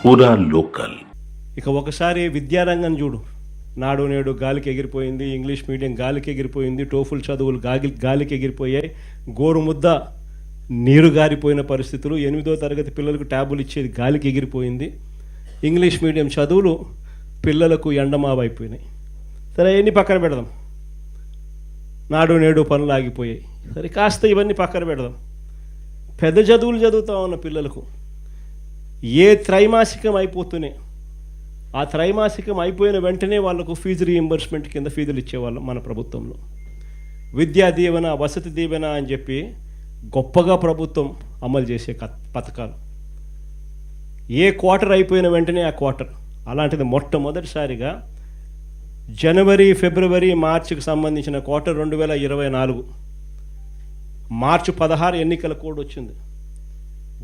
పూరా లోకల్. ఇక ఒకసారి విద్యారంగం చూడు. నాడు నేడు గాలికి ఎగిరిపోయింది, ఇంగ్లీష్ మీడియం గాలికి ఎగిరిపోయింది, టోఫుల్ చదువులు గాలికి ఎగిరిపోయాయి, గోరుముద్ద నీరు గారిపోయిన పరిస్థితులు, 8వ తరగతి పిల్లలకు ట్యాబులు ఇచ్చేది గాలికి ఎగిరిపోయింది, ఇంగ్లీష్ మీడియం చదువులు పిల్లలకు ఎండమావైపోయినాయి. సరే, ఎన్ని పక్కన పెడదాం. నాడు నేడు పనులు ఆగిపోయాయి. సరే, కాస్త ఇవన్నీ పక్కన పెడదాం. పెద్ద చదువులు చదువుతా ఉన్న పిల్లలకు ఏ త్రైమాసికం అయిపోతున్నాయి, ఆ త్రైమాసికం అయిపోయిన వెంటనే వాళ్ళకు ఫీజు రీయింబర్స్మెంట్ కింద ఫీజులు ఇచ్చేవాళ్ళం మన ప్రభుత్వంలో. విద్యా దీవెన, వసతి దీవెన అని చెప్పి గొప్పగా ప్రభుత్వం అమలు చేసే పథకాలు. ఏ క్వార్టర్ అయిపోయిన వెంటనే ఆ క్వార్టర్. అలాంటిది మొట్టమొదటిసారిగా జనవరి, ఫిబ్రవరి, మార్చికి సంబంధించిన క్వార్టర్ 2024 మార్చి 16 ఎన్నికల కోడ్ వచ్చింది.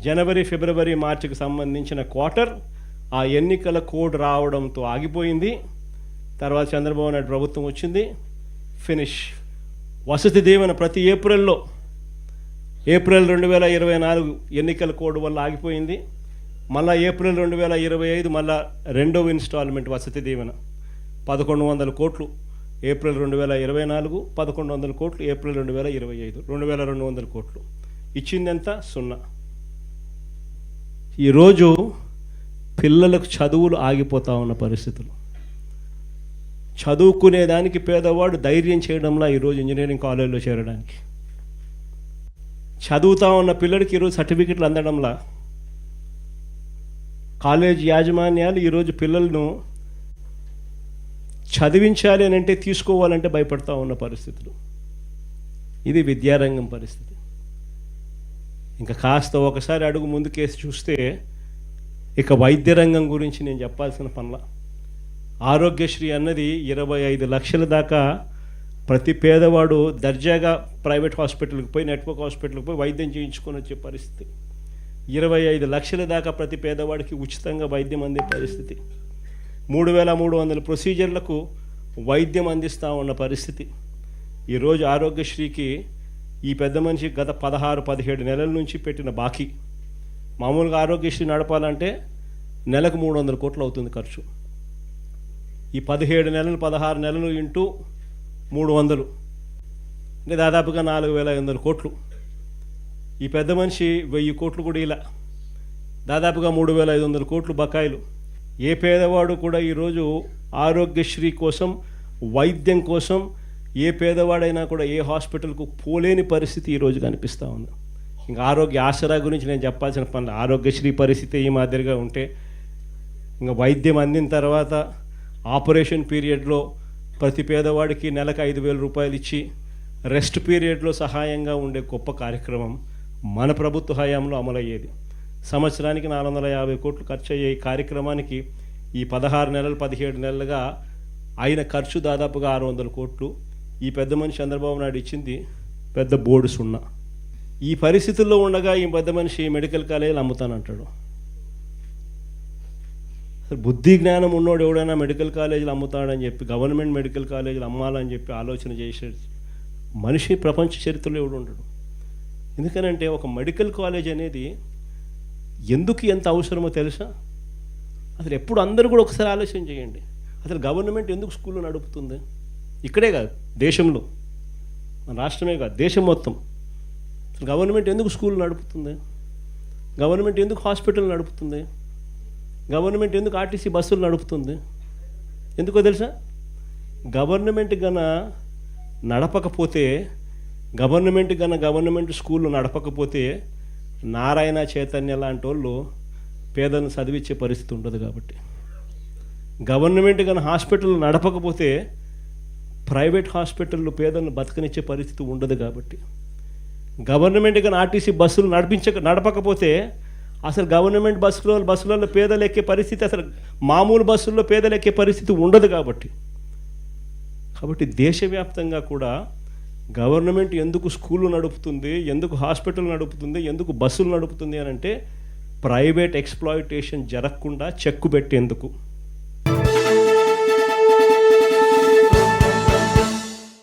జనవరి, ఫిబ్రవరి, మార్చికి సంబంధించిన క్వార్టర్ ఆ ఎన్నికల కోడ్ రావడంతో ఆగిపోయింది. తర్వాత చంద్రబాబు నాయుడు ప్రభుత్వం వచ్చింది, ఫినిష్. వసతి దీవెన ప్రతి ఏప్రిల్ 2024 ఎన్నికల కోడ్ వల్ల ఆగిపోయింది. మళ్ళీ ఏప్రిల్ 2025 మళ్ళా రెండవ ఇన్స్టాల్మెంట్ వసతి దీవెన 1100 కోట్లు ఏప్రిల్ 2024, 1100 కోట్లు ఏప్రిల్ 2025, 2200 కోట్లు. ఇచ్చిందెంత? 0. ఈరోజు పిల్లలకు చదువులు ఆగిపోతూ ఉన్న పరిస్థితులు. చదువుకునేదానికి పేదవాడు ధైర్యం చేయడంలా ఈరోజు ఇంజనీరింగ్ కాలేజీలో చేరడానికి. చదువుతూ ఉన్న పిల్లడికి ఈరోజు సర్టిఫికెట్లు అందడంలా కాలేజ్ యాజమాన్యాలు ఈరోజు పిల్లలను చదివించాలి అని అంటే, తీసుకోవాలంటే భయపడతా ఉన్న పరిస్థితులు. ఇది విద్యారంగం పరిస్థితి. ఇంకా కాస్త ఒకసారి అడుగు ముందుకేసి చూస్తే ఇక వైద్య రంగం గురించి నేను చెప్పాల్సిన పనుల. ఆరోగ్యశ్రీ అన్నది 25 లక్షల దాకా ప్రతి పేదవాడు దర్జాగా ప్రైవేట్ హాస్పిటల్కి పోయి, నెట్వర్క్ హాస్పిటల్కి పోయి వైద్యం చేయించుకొని వచ్చే పరిస్థితి. 25 లక్షల దాకా ప్రతి పేదవాడికి ఉచితంగా వైద్యం అందే పరిస్థితి. 3300 ప్రొసీజర్లకు వైద్యం అందిస్తూ ఉన్న పరిస్థితి. ఈరోజు ఆరోగ్యశ్రీకి ఈ పెద్ద మనిషి గత 16-17 నెలల నుంచి పెట్టిన బాకీ. మామూలుగా ఆరోగ్యశ్రీ నడపాలంటే నెలకు 300 కోట్లు అవుతుంది ఖర్చు. ఈ 17 నెలలు, 16 నెలలు ఇంటూ 300 అంటే దాదాపుగా 4500 కోట్లు. ఈ పెద్ద మనిషి 1000 కోట్లు కూడా ఇలా దాదాపుగా 3500 కోట్లు బకాయిలు. ఏ పేదవాడు కూడా ఈరోజు ఆరోగ్యశ్రీ కోసం, వైద్యం కోసం ఏ పేదవాడైనా కూడా ఏ హాస్పిటల్కు పోలేని పరిస్థితి ఈరోజు కనిపిస్తూ ఉంది. ఇంకా ఆరోగ్య ఆసరా గురించి నేను చెప్పాల్సిన పనులు. ఆరోగ్యశ్రీ పరిస్థితి ఈ మాదిరిగా ఉంటే, ఇంకా వైద్యం అందిన తర్వాత ఆపరేషన్ పీరియడ్లో ప్రతి పేదవాడికి నెలకు 5000 రూపాయలు ఇచ్చి రెస్ట్ పీరియడ్లో సహాయంగా ఉండే గొప్ప కార్యక్రమం మన ప్రభుత్వ హయాంలో అమలయ్యేది. సంవత్సరానికి 450 కోట్లు ఖర్చు అయ్యే ఈ కార్యక్రమానికి ఈ 16 నెలలు, 17 నెలలుగా అయిన ఖర్చు దాదాపుగా 600 కోట్లు. ఈ పెద్ద మనిషి చంద్రబాబు నాయుడు ఇచ్చింది పెద్ద బోర్డు 0. ఈ పరిస్థితుల్లో ఉండగా ఈ పెద్ద మనిషి మెడికల్ కాలేజీలు అమ్ముతానంటాడు. బుద్ధి జ్ఞానం ఉన్నోడు ఎవడైనా మెడికల్ కాలేజీలు అమ్ముతాడని చెప్పి, గవర్నమెంట్ మెడికల్ కాలేజీలు అమ్మాలని చెప్పి ఆలోచన చేసే మనిషి ప్రపంచ చరిత్రలో ఎవడు ఉండడు. ఎందుకనంటే ఒక మెడికల్ కాలేజ్ అనేది ఎందుకు ఎంత అవసరమో తెలుసా? అసలు ఎప్పుడు అందరూ కూడా ఒకసారి ఆలోచన చేయండి. అసలు గవర్నమెంట్ ఎందుకు స్కూళ్ళు నడుపుతుంది? ఇక్కడే కాదు, దేశంలో, మన రాష్ట్రమే కాదు, దేశం మొత్తం. అసలు గవర్నమెంట్ ఎందుకు స్కూల్ నడుపుతుంది? గవర్నమెంట్ ఎందుకు హాస్పిటల్ నడుపుతుంది? గవర్నమెంట్ ఎందుకు ఆర్టీసీ బస్సులు నడుపుతుంది? ఎందుకో తెలుసా? గవర్నమెంట్ నడపకపోతే, గవర్నమెంట్ స్కూళ్ళు నడపకపోతే నారాయణ చైతన్య లాంటి వాళ్ళు పేదలను చదివించే పరిస్థితి ఉండదు. కాబట్టి గవర్నమెంట్ హాస్పిటల్ నడపకపోతే ప్రైవేట్ హాస్పిటల్లో పేదలను బతకనిచ్చే పరిస్థితి ఉండదు. కాబట్టి గవర్నమెంట్ ఆర్టీసీ బస్సులు నడపకపోతే అసలు గవర్నమెంట్ బస్సులలో పేదలు ఎక్కే పరిస్థితి, అసలు మామూలు బస్సుల్లో పేదలు ఎక్కే పరిస్థితి ఉండదు. కాబట్టి దేశవ్యాప్తంగా కూడా గవర్నమెంట్ ఎందుకు స్కూళ్ళు నడుపుతుంది, ఎందుకు హాస్పిటల్ నడుపుతుంది, ఎందుకు బస్సులు నడుపుతుంది అని అంటే ప్రైవేట్ ఎక్స్ప్లాయిటేషన్ జరగకుండా చెక్కు పెట్టేందుకు.